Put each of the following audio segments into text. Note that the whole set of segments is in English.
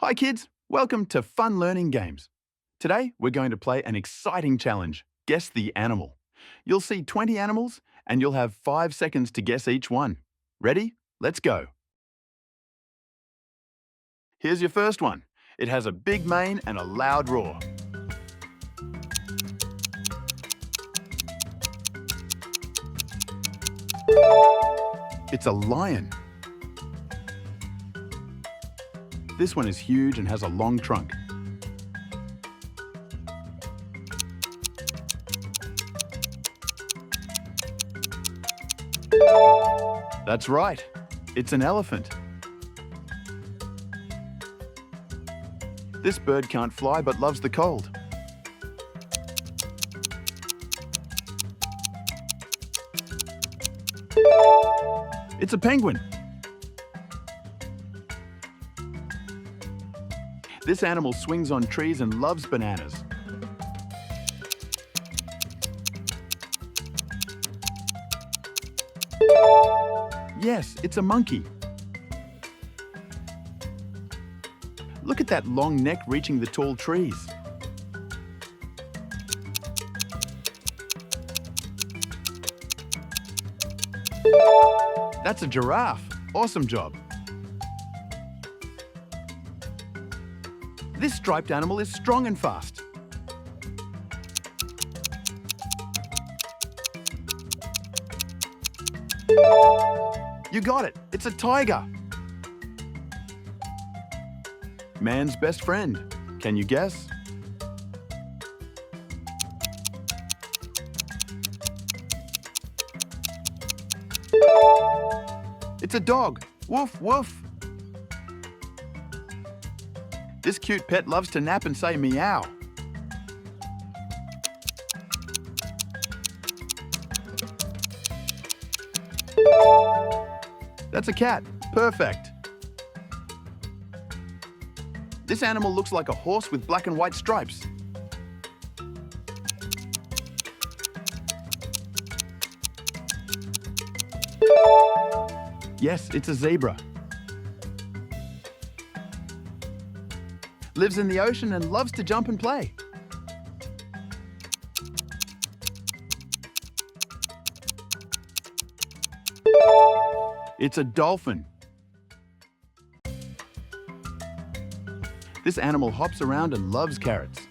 Hi kids, welcome to Fun Learning Games. Today we're going to play an exciting challenge, Guess the Animal. You'll see 20 animals and you'll have 5 seconds to guess each one. Ready? Let's go. Here's your first one. It has a big mane and a loud roar. It's a lion. This one is huge and has a long trunk. That's right, it's an elephant. This bird can't fly but loves the cold. It's a penguin. This animal swings on trees and loves bananas. Yes, it's a monkey. Look at that long neck reaching the tall trees. That's a giraffe. Awesome job. This striped animal is strong and fast. You got it, it's a tiger. Man's best friend. Can you guess? It's a dog. Woof, woof. This cute pet loves to nap and say meow. That's a cat. Perfect. This animal looks like a horse with black and white stripes. Yes, it's a zebra. Lives in the ocean and loves to jump and play. It's a dolphin. This animal hops around and loves carrots.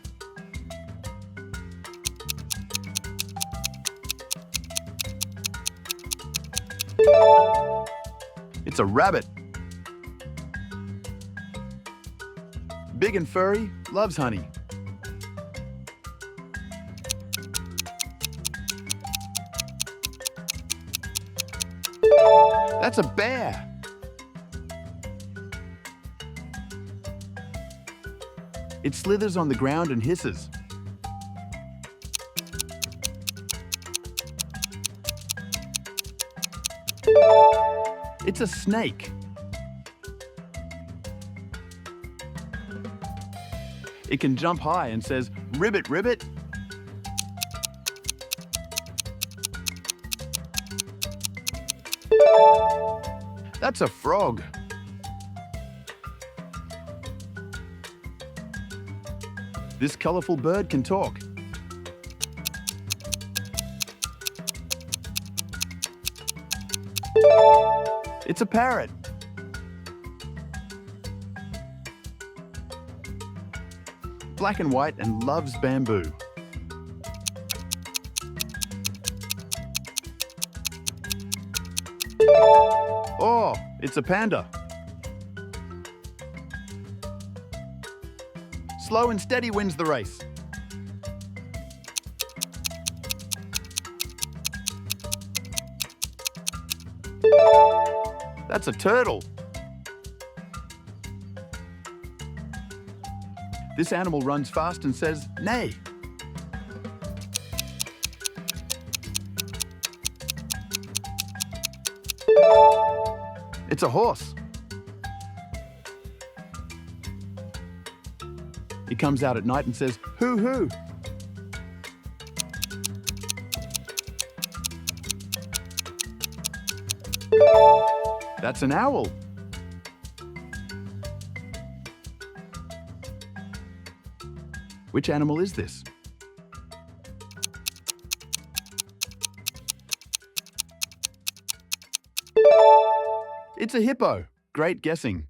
It's a rabbit. Big and furry, loves honey. That's a bear. It slithers on the ground and hisses. It's a snake. It can jump high and says, "Ribbit, ribbit." That's a frog. This colorful bird can talk. It's a parrot. Black and white and loves bamboo. Oh, it's a panda. Slow and steady wins the race. That's a turtle. This animal runs fast and says, "Neigh." It's a horse. It comes out at night and says, "Hoo hoo." That's an owl. Which animal is this? It's a hippo. Great guessing.